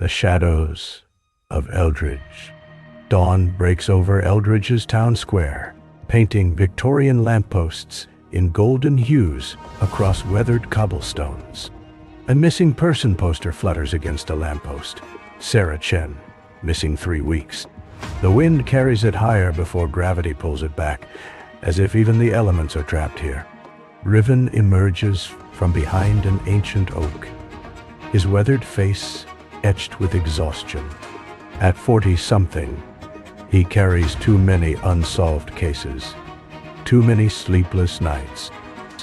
The shadows of Eldridge. Dawn breaks over Eldridge's town square, painting Victorian lampposts in golden hues across weathered cobblestones. A missing person poster flutters against a lamppost. Sarah Chen, missing 3 weeks. The wind carries it higher before gravity pulls it back, as if even the elements are trapped here. Riven emerges from behind an ancient oak, his weathered face etched with exhaustion. At 40-something, he carries too many unsolved cases, too many sleepless nights.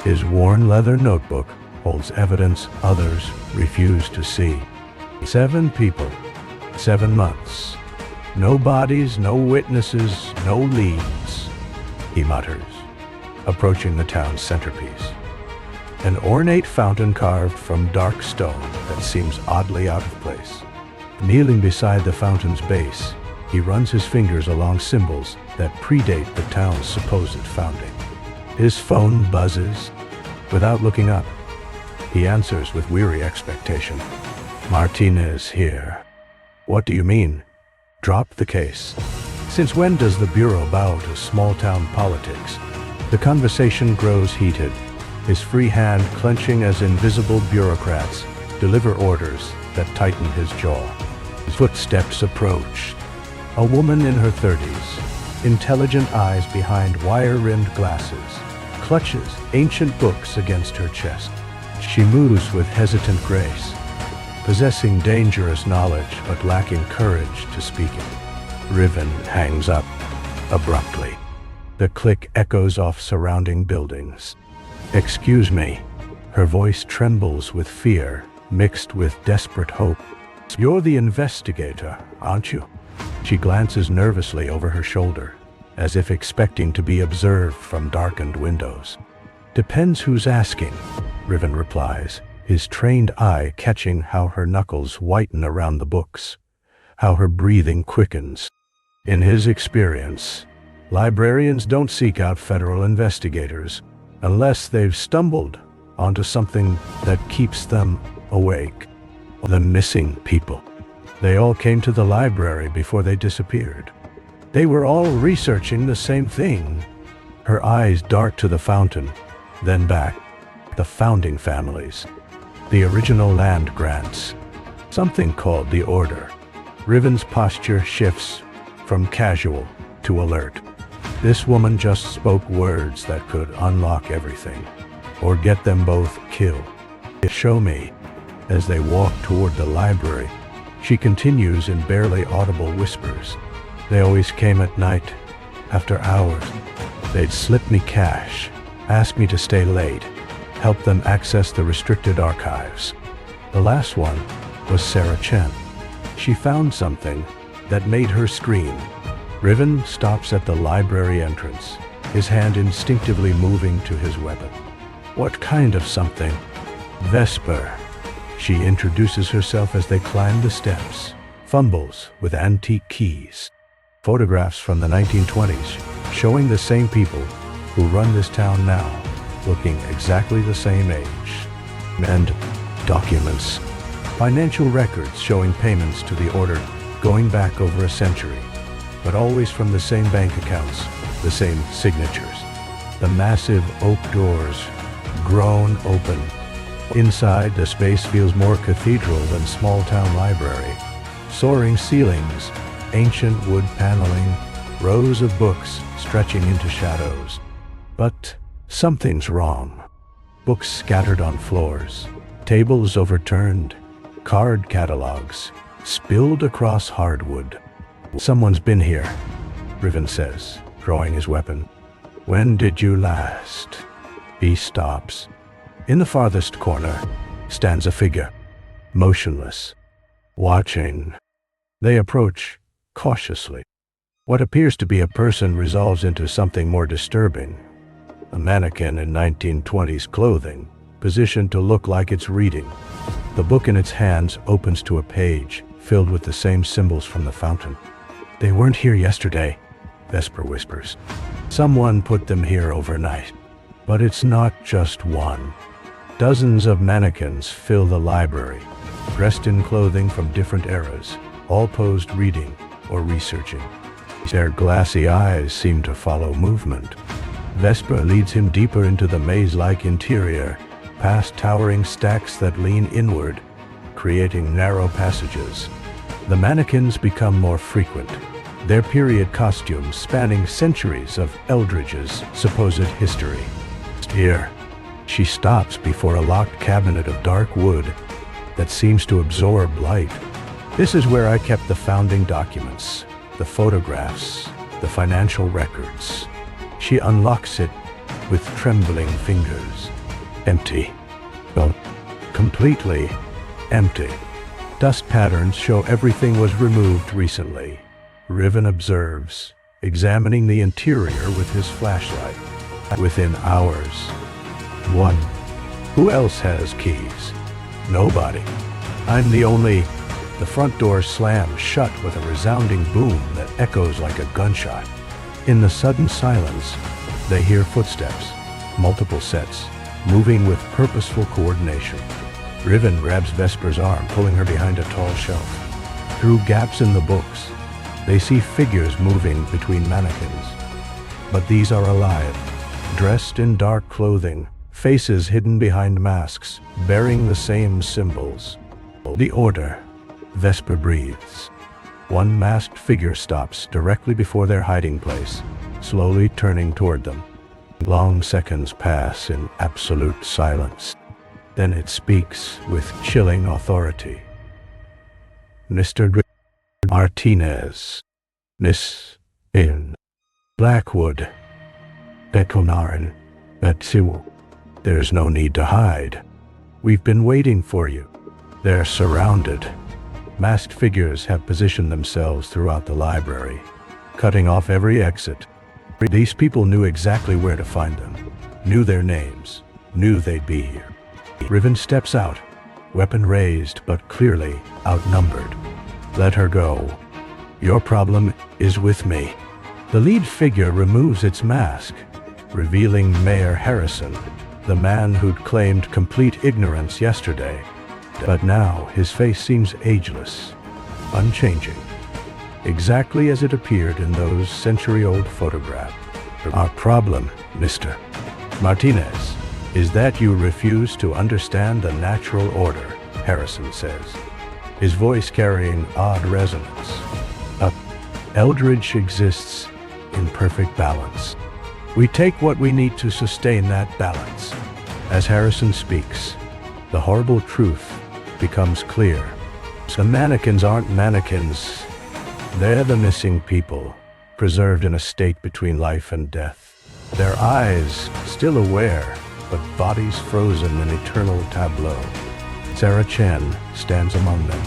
His worn leather notebook holds evidence others refuse to see. 7 people, 7 months. No bodies, no witnesses, no leads, he mutters, approaching the town's centerpiece. An ornate fountain carved from dark stone that seems oddly out of place. Kneeling beside the fountain's base, he runs his fingers along symbols that predate the town's supposed founding. His phone buzzes. Without looking up, he answers with weary expectation. Martinez here. What do you mean? Drop the case. Since when does the Bureau bow to small-town politics? The conversation grows heated, his free hand clenching as invisible bureaucrats deliver orders that tighten his jaw. His footsteps approach. A woman in her 30s, intelligent eyes behind wire-rimmed glasses, clutches ancient books against her chest. She moves with hesitant grace, possessing dangerous knowledge but lacking courage to speak it. Riven hangs up abruptly. The click echoes off surrounding buildings. Excuse me. Her voice trembles with fear, mixed with desperate hope. You're the investigator, aren't you? She glances nervously over her shoulder, as if expecting to be observed from darkened windows. Depends who's asking, Riven replies, his trained eye catching how her knuckles whiten around the books, how her breathing quickens. In his experience, librarians don't seek out federal investigators unless they've stumbled onto something that keeps them awake. The missing people. They all came to the library before they disappeared. They were all researching the same thing. Her eyes dart to the fountain, then back. The founding families. The original land grants. Something called the Order. Riven's posture shifts from casual to alert. This woman just spoke words that could unlock everything, or get them both killed. Show me. As they walk toward the library, she continues in barely audible whispers. They always came at night, after hours. They'd slip me cash, ask me to stay late, help them access the restricted archives. The last one was Sarah Chen. She found something that made her scream. Riven stops at the library entrance, his hand instinctively moving to his weapon. What kind of something? Vesper. She introduces herself as they climb the steps, fumbles with antique keys. Photographs from the 1920s showing the same people who run this town now, looking exactly the same age. And documents. Financial records showing payments to the Order going back over a century, but always from the same bank accounts, the same signatures. The massive oak doors grown open. Inside, the space feels more cathedral than small-town library. Soaring ceilings, ancient wood paneling, rows of books stretching into shadows. But something's wrong. Books scattered on floors, tables overturned, card catalogs spilled across hardwood. Someone's been here, Riven says, drawing his weapon. When did you last? He stops. In the farthest corner stands a figure, motionless, watching. They approach cautiously. What appears to be a person resolves into something more disturbing. A mannequin in 1920s clothing, positioned to look like it's reading. The book in its hands opens to a page filled with the same symbols from the fountain. They weren't here yesterday, Vesper whispers. Someone put them here overnight. But it's not just one. Dozens of mannequins fill the library, dressed in clothing from different eras, all posed reading or researching. Their glassy eyes seem to follow movement. Vesper leads him deeper into the maze-like interior, past towering stacks that lean inward, creating narrow passages. The mannequins become more frequent, their period costumes spanning centuries of Eldridge's supposed history. Here, she stops before a locked cabinet of dark wood that seems to absorb light. This is where I kept the founding documents, the photographs, the financial records. She unlocks it with trembling fingers. Empty. Well, completely empty. Dust patterns show everything was removed recently. Riven observes, examining the interior with his flashlight. Within hours. 1. Who else has keys? Nobody. I'm the only. The front door slams shut with a resounding boom that echoes like a gunshot. In the sudden silence, they hear footsteps, multiple sets, moving with purposeful coordination. Riven grabs Vesper's arm, pulling her behind a tall shelf. Through gaps in the books, they see figures moving between mannequins. But these are alive, dressed in dark clothing, faces hidden behind masks, bearing the same symbols. The order. Vesper breathes. One masked figure stops directly before their hiding place, slowly turning toward them. Long seconds pass in absolute silence. Then it speaks with chilling authority. Mr. Martinez. Miss in Blackwood. Bekonarin. Betsiwu. There's no need to hide. We've been waiting for you. They're surrounded. Masked figures have positioned themselves throughout the library, cutting off every exit. These people knew exactly where to find them, knew their names, knew they'd be here. Riven steps out, weapon raised but clearly outnumbered. Let her go. Your problem is with me. The lead figure removes its mask, revealing Mayor Harrison, the man who'd claimed complete ignorance yesterday. But now his face seems ageless, unchanging, exactly as it appeared in those century-old photographs. Our problem, Mr. Martinez, is that you refuse to understand the natural order, Harrison says, his voice carrying odd resonance. Eldridge exists in perfect balance. We take what we need to sustain that balance. As Harrison speaks, the horrible truth becomes clear. The mannequins aren't mannequins. They're the missing people, preserved in a state between life and death. Their eyes still aware, but bodies frozen in eternal tableau. Sarah Chen stands among them,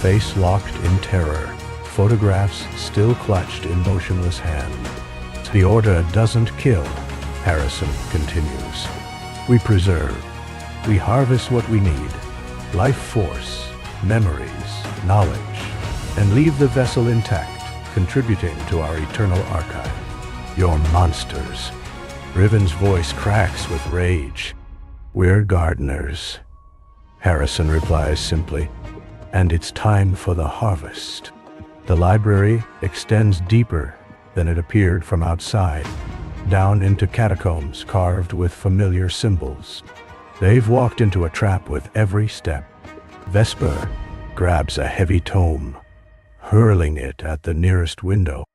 face locked in terror, photographs still clutched in motionless hand. The order doesn't kill, Harrison continues. We preserve. We harvest what we need. Life force, memories, knowledge, and leave the vessel intact, contributing to our eternal archive. You're monsters. Riven's voice cracks with rage. We're gardeners. Harrison replies simply, and it's time for the harvest. The library extends deeper than it appeared from outside, down into catacombs carved with familiar symbols. They've walked into a trap with every step. Vesper grabs a heavy tome, hurling it at the nearest window.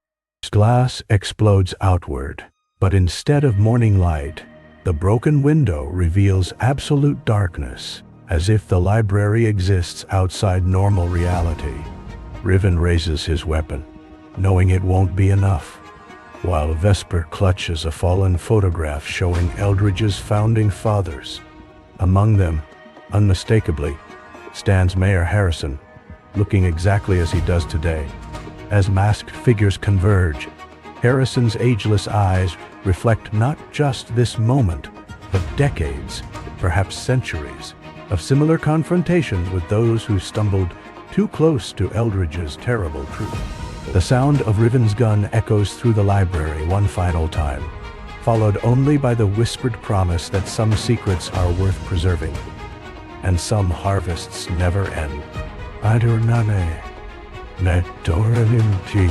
Glass explodes outward, but instead of morning light, the broken window reveals absolute darkness, as if the library exists outside normal reality. Riven raises his weapon, knowing it won't be enough, while Vesper clutches a fallen photograph showing Eldridge's founding fathers. Among them, unmistakably, stands Mayor Harrison, looking exactly as he does today. As masked figures converge, Harrison's ageless eyes reflect not just this moment, but decades, perhaps centuries, of similar confrontations with those who stumbled too close to Eldridge's terrible truth. The sound of Riven's gun echoes through the library one final time, followed only by the whispered promise that some secrets are worth preserving. and some harvests never end. Adornane, Netoranim T.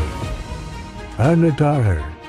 Anadar.